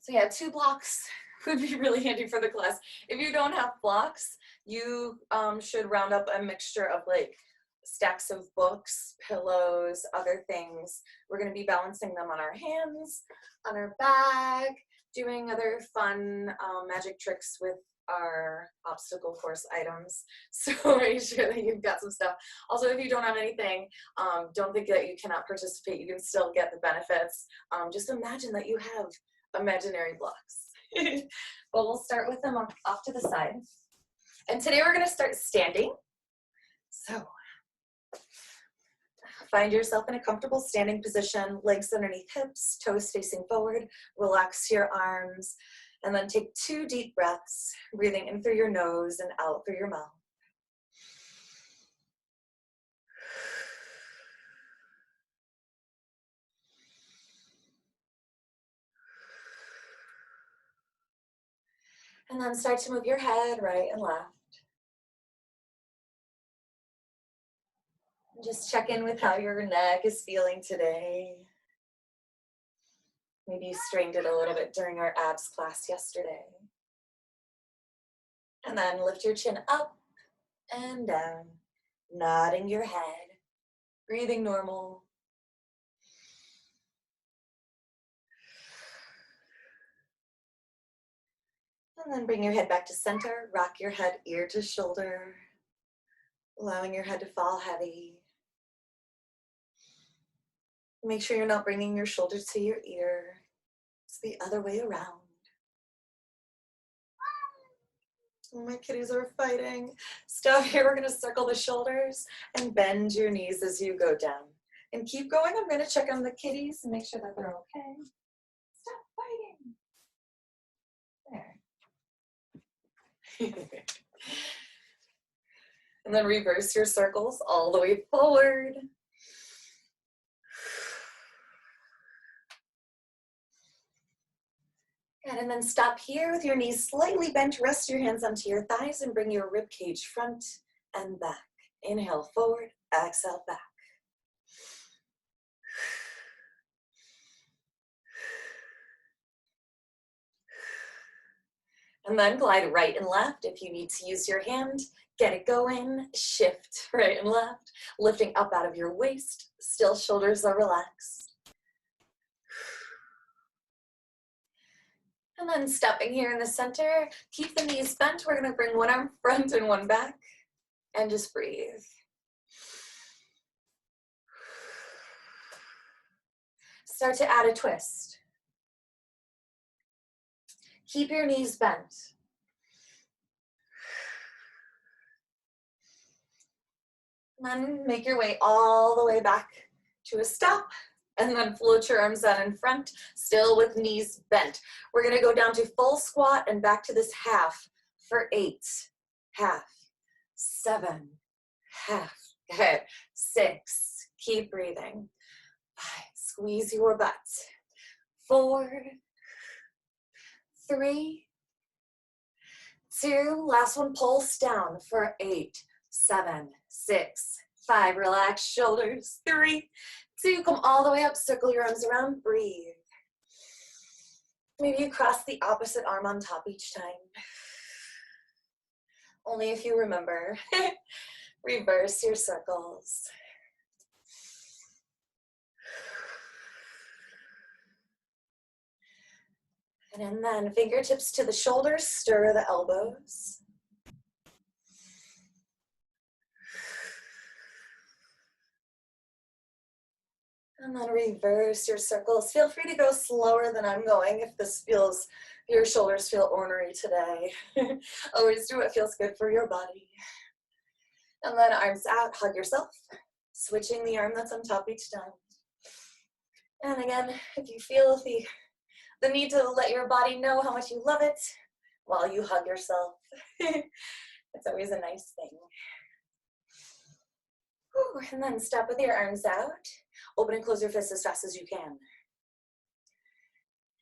So yeah, 2 blocks would be really handy for the class. If you don't have blocks, you should round up a mixture of like stacks of books, pillows, other things. We're going to be balancing them on our hands, on our back, doing other fun magic tricks with our obstacle course items. So make sure that you've got some stuff. Also, if you don't have anything, don't think that you cannot participate. You can still get the benefits. Just imagine that you have imaginary blocks. But we'll start with them off to the side. And today we're going to start standing. So find yourself in a comfortable standing position, legs underneath hips, toes facing forward. Relax your arms, and then take 2 deep breaths, breathing in through your nose and out through your mouth. And then start to move your head right and left. Just check in with how your neck is feeling today. Maybe you strained it a little bit during our abs class yesterday. And then lift your chin up and down, nodding your head, breathing normal. And then bring your head back to center, rock your head ear to shoulder, allowing your head to fall heavy. Make sure you're not bringing your shoulders to your ear. It's the other way around. Oh, my kitties are fighting. Stop here. We're going to circle the shoulders and bend your knees as you go down. And keep going. I'm going to check on the kitties and make sure that they're okay. Stop fighting. There. And then reverse your circles all the way forward. And then stop here with your knees slightly bent. Rest your hands onto your thighs and bring your rib cage front and back. Inhale forward, exhale back. And then glide right and left. If you need to use your hand, get it going. Shift right and left, lifting up out of your waist. Still shoulders are relaxed. And then stepping here in the center, keep the knees bent. We're going to bring one arm front and one back, and just breathe. Start to add a twist. Keep your knees bent. And then make your way all the way back to a stop. And then float your arms out in front, still with knees bent. We're going to go down to full squat and back to this half for 8, half, 7, half. Good. 6, keep breathing. 5, squeeze your butt. 4, 3, 2, last one, pulse down for 8, 7, 6, 5, relax shoulders. 3, 2, come all the way up, circle your arms around, breathe. Maybe you cross the opposite arm on top each time. Only if you remember. Reverse your circles. And then fingertips to the shoulders, stir the elbows. And then reverse your circles. Feel free to go slower than I'm going if your shoulders feel ornery today. Always do what feels good for your body. And then arms out, hug yourself, switching the arm that's on top each time. And again, if you feel the need to let your body know how much you love it while you hug yourself, it's always a nice thing. Whew, and then step with your arms out. Open and close your fists as fast as you can.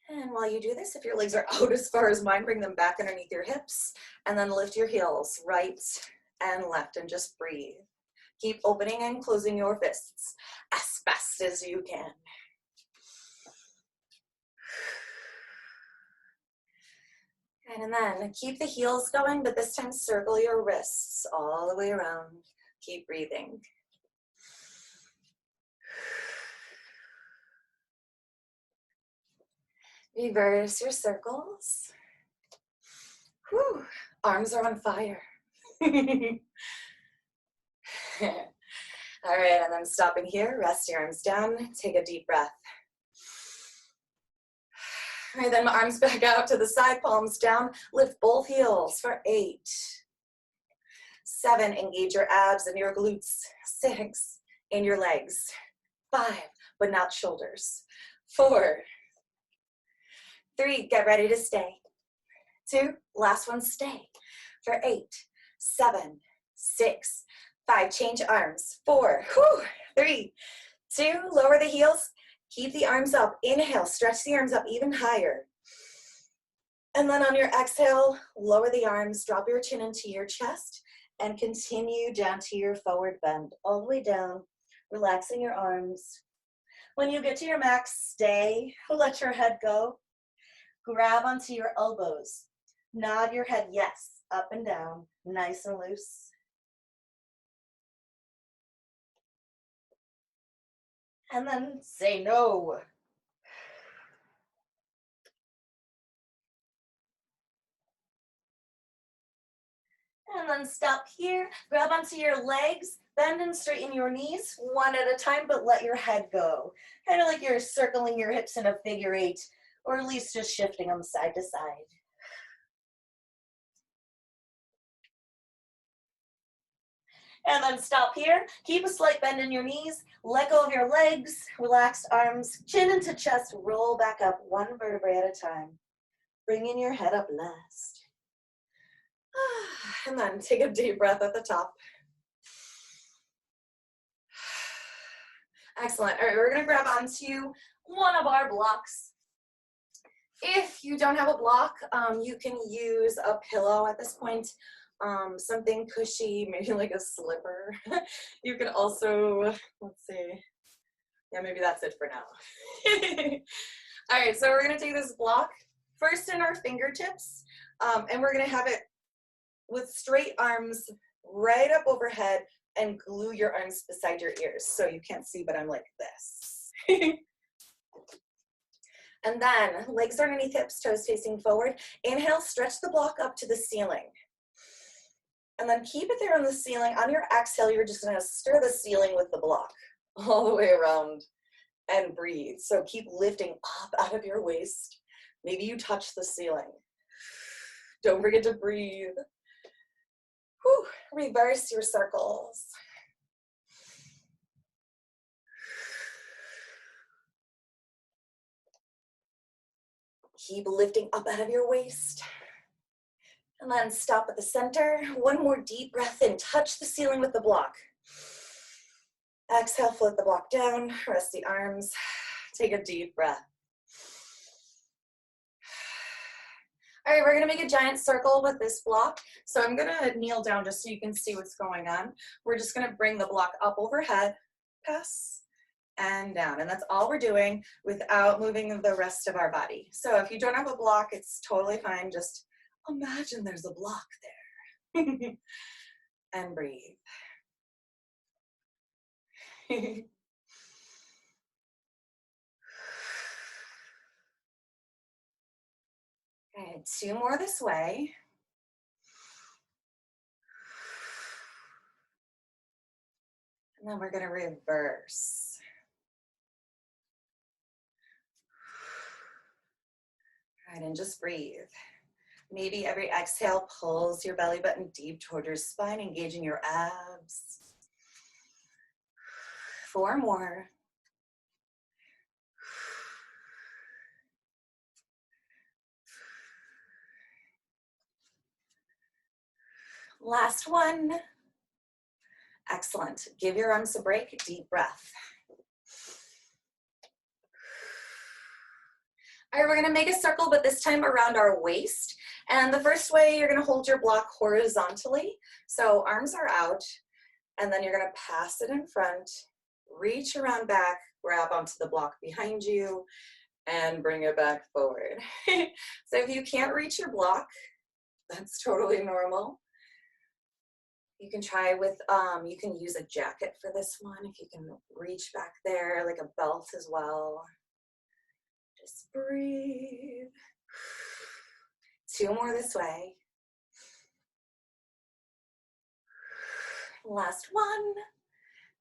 And while you do this, if your legs are out as far as mine, bring them back underneath your hips, and then lift your heels right and left, and just breathe. Keep opening and closing your fists as fast as you can. And then keep the heels going, but this time circle your wrists all the way around. Keep breathing. Reverse your circles. Whew. Arms are on fire. All right, and then stopping here, rest your arms down, take a deep breath. All right, then my arms back out to the side, palms down, lift both heels for 8, 7, engage your abs and your glutes, 6, and your legs, 5, but not shoulders, 4, 3, get ready to stay, 2, last one, stay, for 8, 7, 6, 5, change arms, 4, 3, 2, lower the heels, keep the arms up, inhale, stretch the arms up even higher. And then on your exhale, lower the arms, drop your chin into your chest, and continue down to your forward bend, all the way down, relaxing your arms. When you get to your max, stay, let your head go, grab onto your elbows, nod your head yes, up and down, nice and loose. And then say no. And then stop here, grab onto your legs, bend and straighten your knees one at a time, but let your head go. Kind of like you're circling your hips in a figure 8, or at least just shifting them side to side. And then stop here, keep a slight bend in your knees, let go of your legs, relaxed arms, chin into chest, roll back up one vertebrae at a time. Bringing your head up last. And then take a deep breath at the top. Excellent. All right, we're gonna grab onto one of our blocks. If you don't have a block, you can use a pillow at this point, something cushy, maybe like a slipper. You can also, let's see, yeah, maybe that's it for now. All right, so we're gonna take this block first in our fingertips, and we're gonna have it with straight arms right up overhead and glue your arms beside your ears. So you can't see, but I'm like this. And then legs underneath hips, toes facing forward. Inhale, stretch the block up to the ceiling. And then keep it there on the ceiling. On your exhale, you're just gonna stir the ceiling with the block all the way around and breathe. So keep lifting up out of your waist. Maybe you touch the ceiling. Don't forget to breathe. Whew. Reverse your circles. Keep lifting up out of your waist. And then stop at the center. One more deep breath in. Touch the ceiling with the block. Exhale, float the block down. Rest the arms. Take a deep breath. All right, we're gonna make a giant circle with this block. So I'm gonna kneel down just so you can see what's going on. We're just gonna bring the block up overhead, pass, and down. And that's all we're doing without moving the rest of our body. So if you don't have a block, it's totally fine. Just imagine there's a block there. And breathe. Okay, 2 more this way. And then we're gonna reverse. All right, and just breathe. Maybe every exhale pulls your belly button deep toward your spine, engaging your abs. 4 more. Last one. Excellent. Give your arms a break, deep breath. All right, we're gonna make a circle, but this time around our waist. And the first way, you're gonna hold your block horizontally. So arms are out, and then you're gonna pass it in front, reach around back, grab onto the block behind you, and bring it back forward. So if you can't reach your block, That's totally normal. You can try with, you can use a jacket for this one if you can reach back there, like a belt as well. Just breathe. 2 more this way. Last one.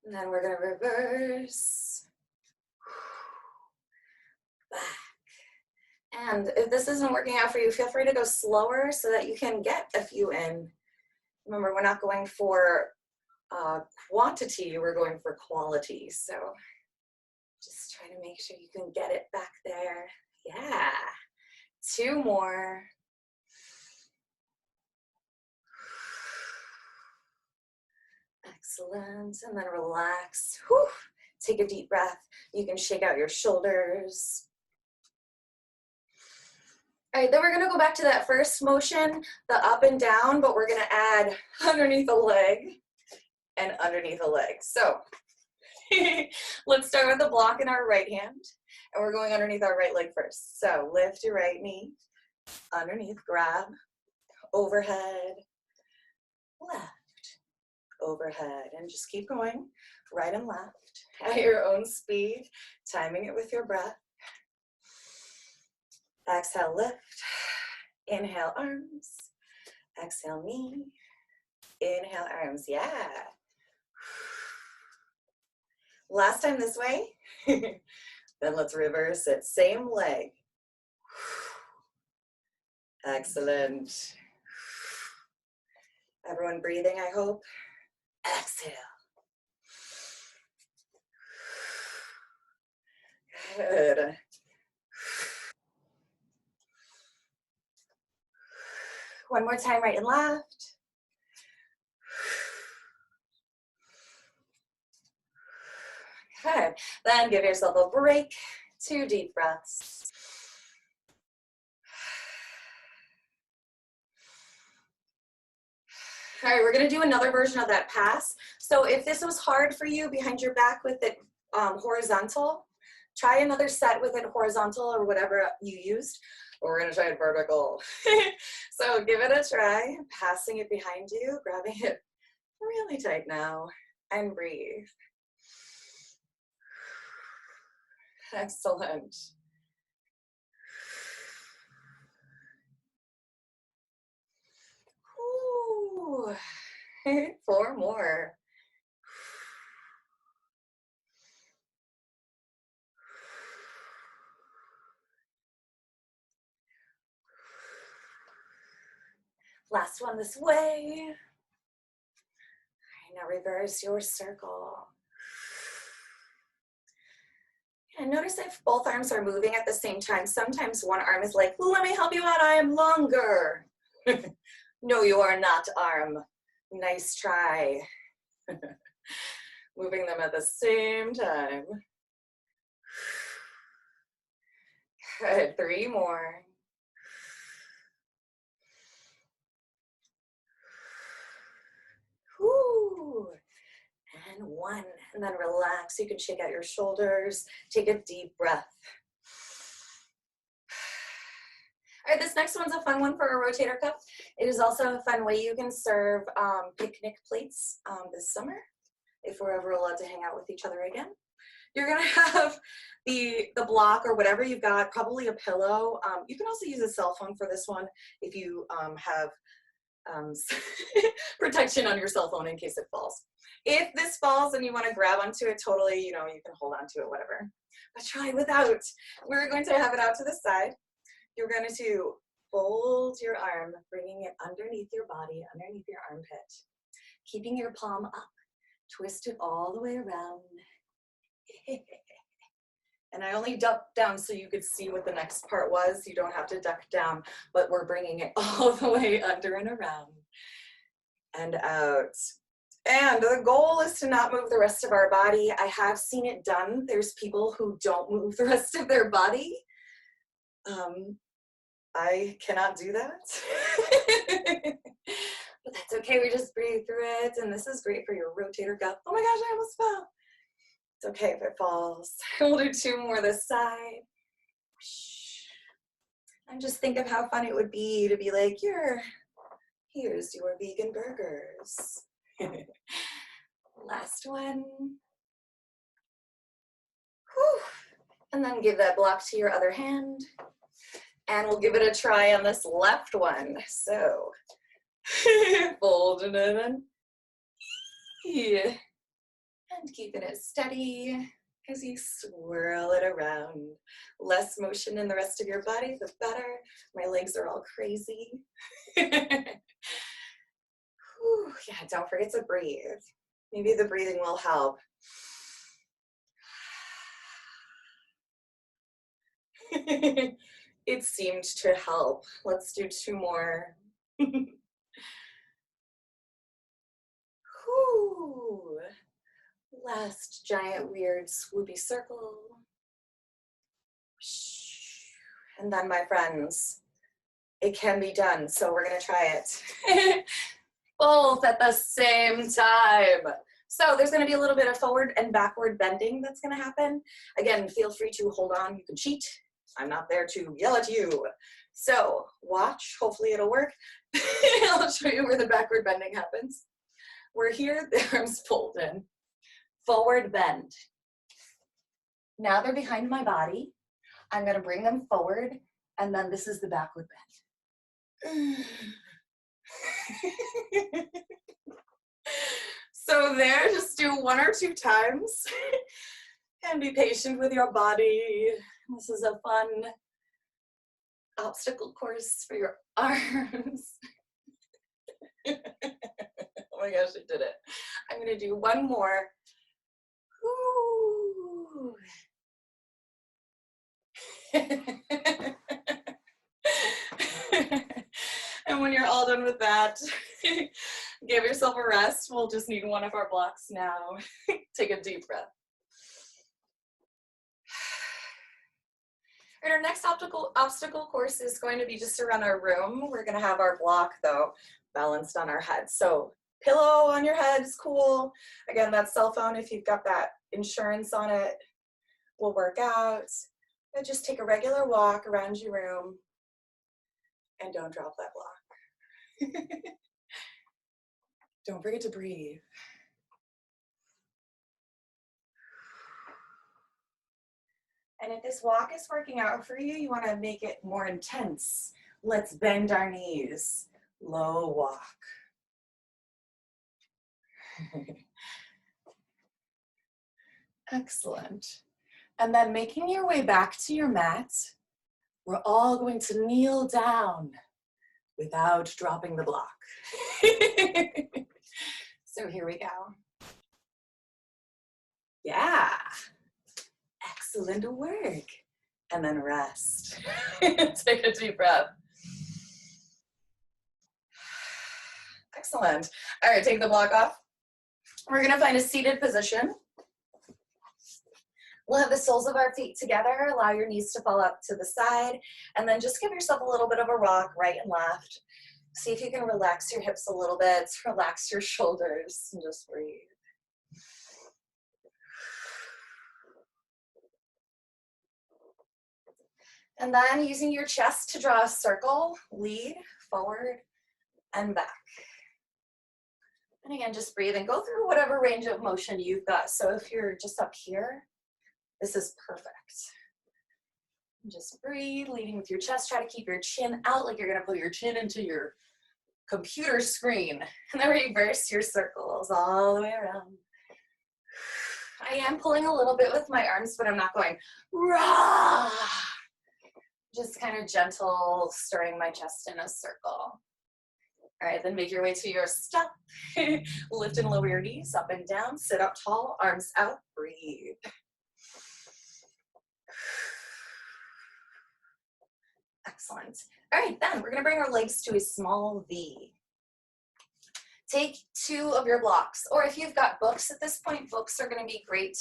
And then we're going to reverse. Back. And if this isn't working out for you, feel free to go slower so that you can get a few in. Remember, we're not going for quantity, we're going for quality. So just try to make sure you can get it back there. Yeah. 2 more. Excellent. And then relax. Whew. Take a deep breath. You can shake out your shoulders. All right, then we're going to go back to that first motion, the up and down, but we're going to add underneath a leg and underneath a leg. So let's start with the block in our right hand, and we're going underneath our right leg first. So lift your right knee, underneath, grab, overhead, left, overhead, and just keep going, right and left, at your own speed, timing it with your breath. Exhale, lift. Inhale, arms. Exhale, knee. Inhale, arms. Yeah. Last time this way. Then let's reverse it. Same leg. Excellent. Everyone breathing, I hope. Exhale. Good. One more time, right and left. Good. Then give yourself a break. 2 deep breaths. All right, we're going to do another version of that pass. So if this was hard for you behind your back with it horizontal, try another set with it horizontal or whatever you used. We're going to try it vertical. So give it a try, passing it behind you, grabbing it really tight now, and breathe. Excellent. Ooh. 4 more. Last one this way. All right, now reverse your circle. And notice if both arms are moving at the same time. Sometimes one arm is like, let me help you out, I am longer. No, you are not, arm. Nice try. Moving them at the same time. Good, 3 more. Whew. And 1, and then relax. You can shake out your shoulders. Take a deep breath. All right, this next one's a fun one for a rotator cuff. It is also a fun way you can serve picnic plates this summer, if we're ever allowed to hang out with each other again. You're gonna have the block or whatever you've got, probably a pillow. You can also use a cell phone for this one if you have protection on your cell phone in case it falls. If this falls and you want to grab onto it, totally, you can hold onto it, whatever. But try without. We're going to have it out to the side. You're going to fold your arm, bringing it underneath your body, underneath your armpit, keeping your palm up, twist it all the way around. And I only ducked down so you could see what the next part was. You don't have to duck down, but we're bringing it all the way under and around and out. And the goal is to not move the rest of our body. I have seen it done. There's people who don't move the rest of their body. I cannot do that. But that's okay. We just breathe through it. And this is great for your rotator cuff. Oh my gosh, I almost fell. It's okay if it falls. We'll do 2 more this side. And just think of how fun it would be to be like, you're Here's your vegan burgers. Last one. Whew. And then give that block to your other hand. And we'll give it a try on this left one. So, fold it in. Yeah. And keeping it steady as you swirl it around. Less motion in the rest of your body, the better. My legs are all crazy. Whew. Yeah, don't forget to breathe. Maybe the breathing will help. It seemed to help. Let's do 2 more. Whew. Last giant weird swoopy circle. And then, my friends, it can be done. So we're gonna try it. Both at the same time. So there's gonna be a little bit of forward and backward bending that's gonna happen. Again, feel free to hold on, you can cheat. I'm not there to yell at you. So watch, hopefully it'll work. I'll show you where the backward bending happens. We're here, the arms fold in. Forward bend. Now they're behind my body. I'm gonna bring them forward, and then this is the backward bend. So there, just do 1 or 2 times. And be patient with your body. This is a fun obstacle course for your arms. Oh my gosh, I did it. I'm gonna do 1 more. Ooh. And when you're all done with that, give yourself a rest. We'll just need 1 of our blocks now. Take a deep breath. And our next obstacle course is going to be just around our room. We're going to have our block, though, balanced on our head. So pillow on your head is cool. Again, that cell phone, if you've got that insurance on it, will work out. And just take a regular walk around your room and don't drop that block. Don't forget to breathe. And if this walk is working out for you, you want to make it more intense. Let's bend our knees. Low walk. Excellent. And then making your way back to your mat, we're all going to kneel down without dropping the block. So here we go. Yeah. Excellent work. And then rest. Take a deep breath. Excellent. All right, take the block off. We're gonna find a seated position. We'll have the soles of our feet together. Allow your knees to fall up to the side. And then just give yourself a little bit of a rock right and left. See if you can relax your hips a little bit. Relax your shoulders and just breathe. And then using your chest to draw a circle, lead forward and back. And again, just breathe and go through whatever range of motion you've got. So if you're just up here, this is perfect. Just breathe, leading with your chest. Try to keep your chin out like you're gonna put your chin into your computer screen. And then reverse your circles all the way around. I am pulling a little bit with my arms, but I'm not going rah. Just kind of gentle stirring my chest in a circle. All right, then make your way to your step. Lift and lower your knees up and down. Sit up tall, arms out, breathe. Excellent. All right, then we're gonna bring our legs to a small V. Take 2 of your blocks, or if you've got books at this point, books are gonna be great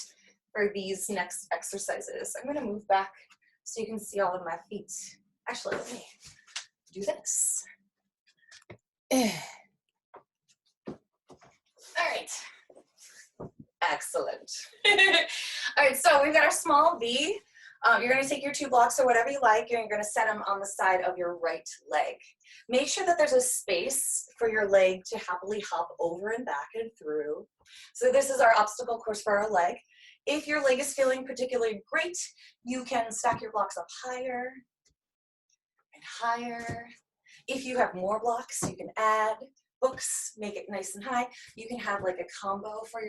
for these next exercises. I'm gonna move back so you can see all of my feet. Actually, let me do this. All right. Excellent. All right, so we've got our small V. You're going to take your 2 blocks or whatever you like, and you're going to set them on the side of your right leg. Make sure that there's a space for your leg to happily hop over and back and through. So this is our obstacle course for our leg. If your leg is feeling particularly great, you can stack your blocks up higher and higher. If you have more blocks, you can add books, make it nice and high. You can have like a combo for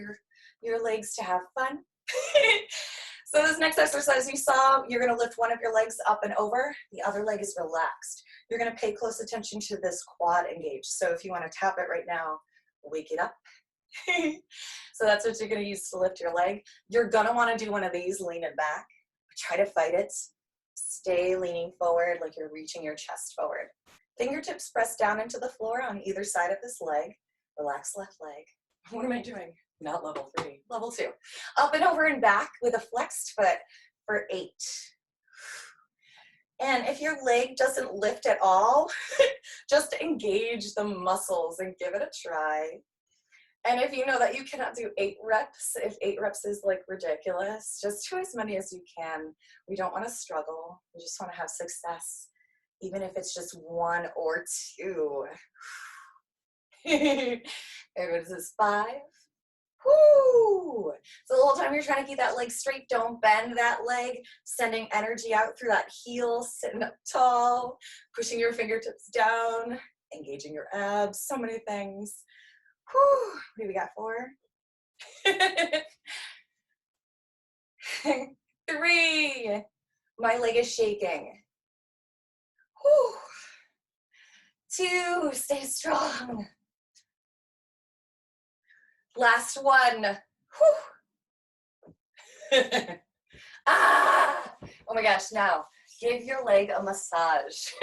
your legs to have fun. So this next exercise you saw, you're going to lift one of your legs up and over. The other leg is relaxed. You're going to pay close attention to this quad engage. So if you want to tap it right now, wake it up. So that's what you're going to use to lift your leg. You're going to want to do one of these, lean it back. Try to fight it. Stay leaning forward like you're reaching your chest forward. Fingertips press down into the floor on either side of this leg. Relax left leg. What am I doing? Not level 3, level 2. Up and over and back with a flexed foot for 8. And if your leg doesn't lift at all, just engage the muscles and give it a try. And if you know that you cannot do 8 reps, if 8 reps is like ridiculous, just do as many as you can. We don't want to struggle. We just want to have success, even if it's just 1 or 2. There it is, 5. Woo! So the whole time you're trying to keep that leg straight, don't bend that leg, sending energy out through that heel, sitting up tall, pushing your fingertips down, engaging your abs, so many things. Whew, what do we got, 4? 3, my leg is shaking. Whew. 2, stay strong. Last 1. Whew. Ah! Oh my gosh, now give your leg a massage.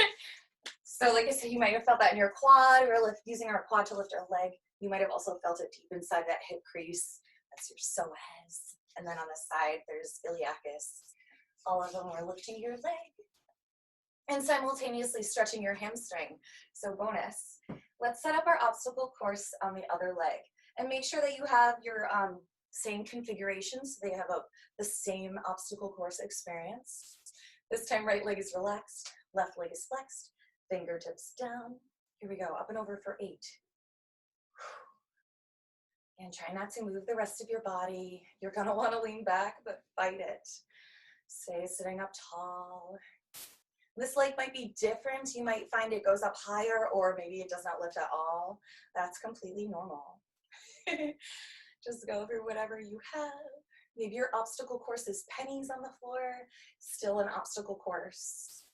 So like I said, you might have felt that in your quad. We're using our quad to lift our leg. You might have also felt it deep inside that hip crease. That's your psoas. And then on the side, there's iliacus. All of them are lifting your leg and simultaneously stretching your hamstring. So bonus. Let's set up our obstacle course on the other leg. And make sure that you have your same configuration so they have the same obstacle course experience. This time, right leg is relaxed, left leg is flexed, fingertips down. Here we go, up and over for 8. And try not to move the rest of your body. You're gonna wanna lean back, but fight it. Stay sitting up tall. This leg might be different. You might find it goes up higher or maybe it does not lift at all. That's completely normal. Just go through whatever you have. Maybe your obstacle course is pennies on the floor, still an obstacle course.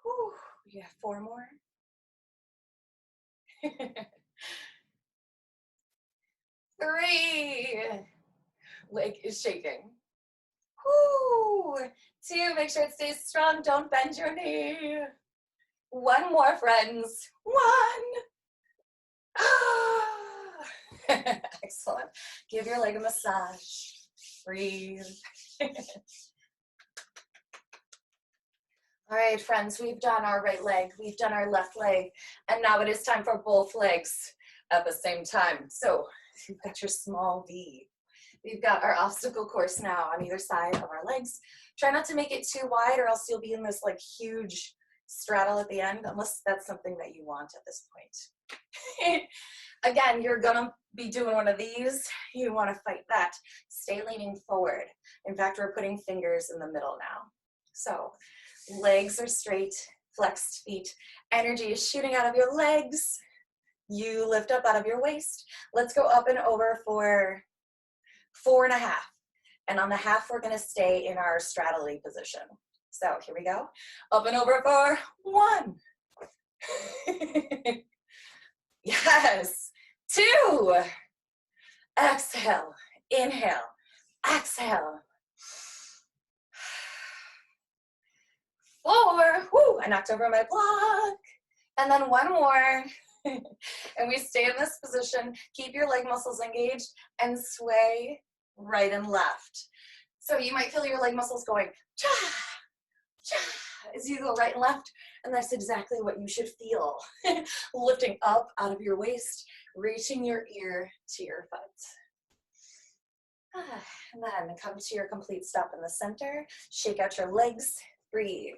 Whew, you have 4 more. 3, leg is shaking. Whew. 2, make sure it stays strong, don't bend your knee. 1 more, friends. 1. Ah. Excellent. Give your leg a massage. Breathe. All right, friends, we've done our right leg, we've done our left leg, and now it is time for both legs at the same time. So you've got your small V. We've got our obstacle course now on either side of our legs. Try not to make it too wide or else you'll be in this like huge straddle at the end, unless that's something that you want at this point. Again, you're gonna be doing one of these. You wanna fight that. Stay leaning forward. In fact, we're putting fingers in the middle now. So legs are straight, flexed feet. Energy is shooting out of your legs. You lift up out of your waist. Let's go up and over for 4.5. And on the half, we're gonna stay in our straddly position. So here we go. Up and over for 1. Yes. 2. Exhale. Inhale. Exhale. 4. Woo, I knocked over my block. And then 1 more. And we stay in this position. Keep your leg muscles engaged and sway right and left. So you might feel your leg muscles going cha, cha, as you go right and left. And that's exactly what you should feel. Lifting up out of your waist, reaching your ear to your foot. And then come to your complete stop in the center. Shake out your legs. Breathe.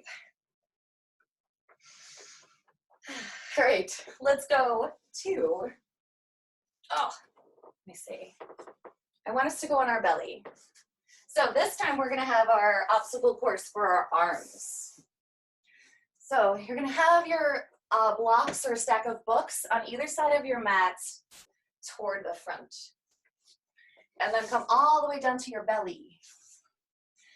All right, let's go to, let me see. I want us to go on our belly. So this time we're gonna have our obstacle course for our arms. So you're gonna have your blocks or stack of books on either side of your mat toward the front. And then come all the way down to your belly.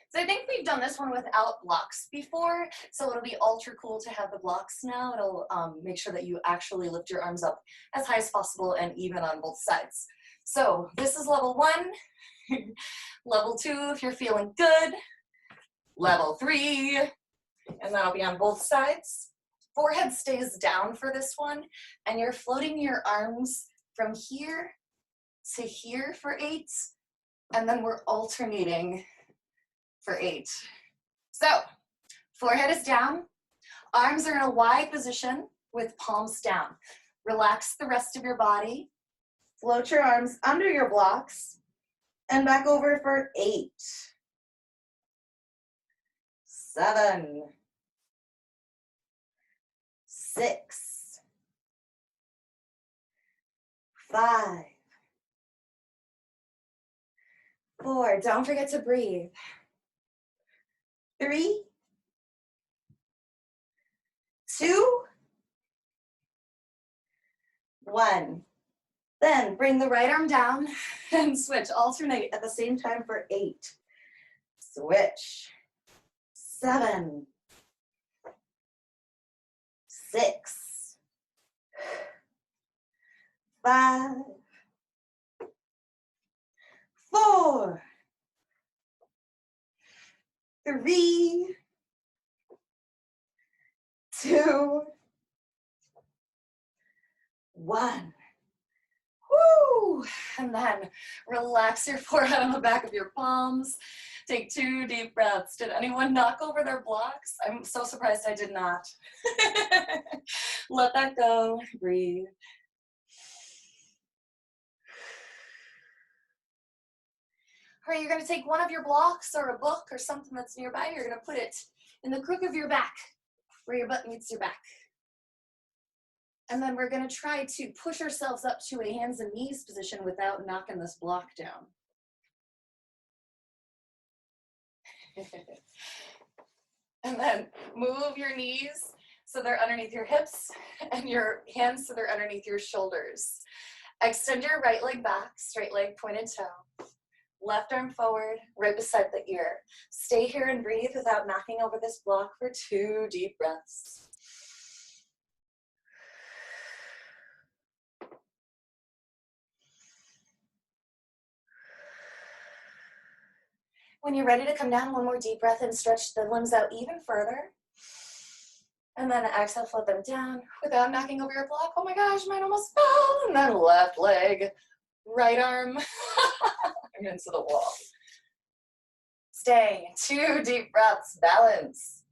So I think we've done this one without blocks before, so it'll be ultra cool to have the blocks now. It'll make sure that you actually lift your arms up as high as possible and even on both sides. So this is level 1. Level 2 if you're feeling good. Level 3, and that'll be on both sides. Forehead stays down for this one, and you're floating your arms from here to here for 8, and then we're alternating for 8. So, forehead is down, arms are in a wide position with palms down. Relax the rest of your body. Float your arms under your blocks and back over for 8, 7, 6, 5, 4, don't forget to breathe. 3, 2, 1. Then bring the right arm down and switch. Alternate at the same time for 8. Switch. 7, 6, 5, 4, 3, 2, 1. Woo! And then relax your forehead on the back of your palms. Take 2 deep breaths. Did anyone knock over their blocks? I'm so surprised I did not. Let that go. Breathe. All right, you're going to take one of your blocks or a book or something that's nearby. You're going to put it in the crook of your back where your butt meets your back. And then we're going to try to push ourselves up to a hands and knees position without knocking this block down. And then move your knees so they're underneath your hips and your hands so they're underneath your shoulders. Extend your right leg back, straight leg, pointed toe. Left arm forward, right beside the ear. Stay here and breathe without knocking over this block for 2 deep breaths. When you're ready to come down, one more deep breath and stretch the limbs out even further. And then exhale, float them down without knocking over your block. Oh my gosh, mine almost fell. And then left leg, right arm into the wall. Stay. 2 deep breaths, balance.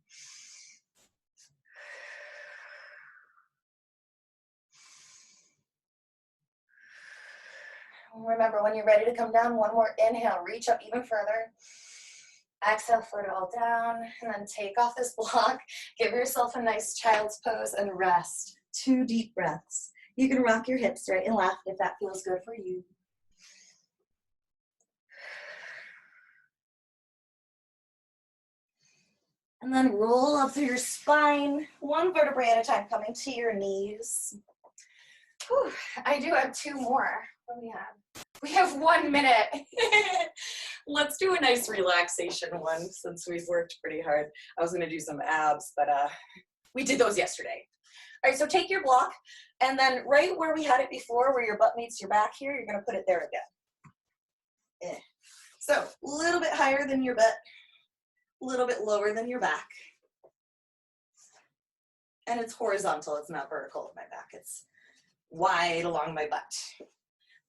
Remember, when you're ready to come down, one more inhale, reach up even further. Exhale, float it all down, and then take off this block. Give yourself a nice child's pose and rest. 2 deep breaths. You can rock your hips right and left if that feels good for you. And then roll up through your spine, 1 vertebrae at a time, coming to your knees. Whew, I do have 2 more. What do we have? We have 1 minute. Let's do a nice relaxation one since we've worked pretty hard. I was going to do some abs, but we did those yesterday. All right, so take your block, and then right where we had it before, where your butt meets your back here, you're going to put it there again. So a little bit higher than your butt, a little bit lower than your back. And it's horizontal, it's not vertical with my back. It's wide along my butt.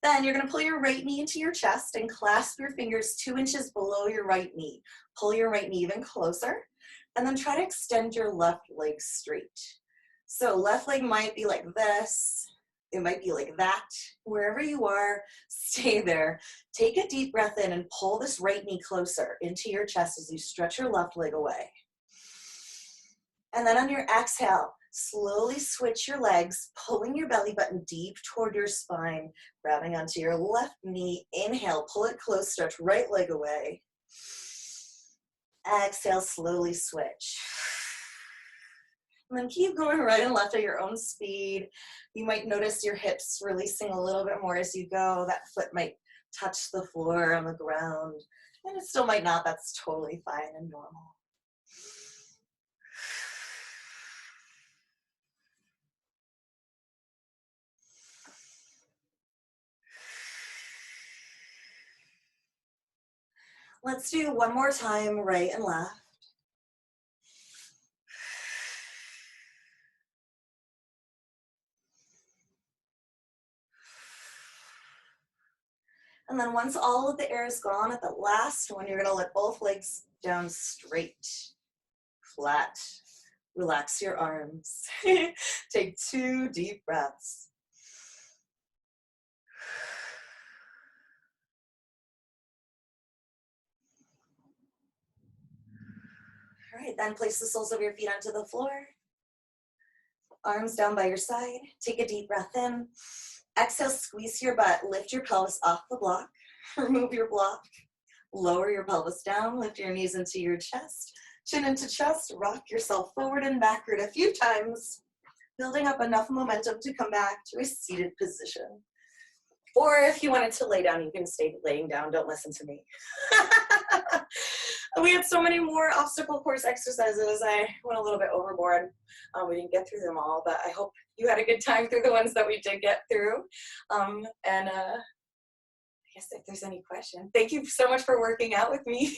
Then you're going to pull your right knee into your chest and clasp your fingers 2 inches below your right knee. Pull your right knee even closer, and then try to extend your left leg straight. So left leg might be like this, It might be like that. Wherever you are, stay there. Take a deep breath in and pull this right knee closer into your chest as you stretch your left leg away. And then on your exhale, slowly switch your legs, pulling your belly button deep toward your spine, grabbing onto your left knee. Inhale, pull it close, stretch right leg away. Exhale, slowly switch. And then keep going right and left at your own speed. You might notice your hips releasing a little bit more as you go. That foot might touch the floor on the ground, and it still might not. That's totally fine and normal. Let's do one more time, right and left. And then once all of the air is gone, at the last one, you're gonna let both legs down straight, flat. Relax your arms. Take 2 deep breaths. All right, then place the soles of your feet onto the floor. Arms down by your side. Take a deep breath in. Exhale, squeeze your butt. Lift your pelvis off the block. Remove your block. Lower your pelvis down. Lift your knees into your chest. Chin into chest. Rock yourself forward and backward a few times, building up enough momentum to come back to a seated position. Or if you wanted to lay down, you can stay laying down. Don't listen to me. We had so many more obstacle course exercises. I went a little bit overboard. We didn't get through them all, but I hope you had a good time through the ones that we did get through. I guess if there's any question, thank you so much for working out with me.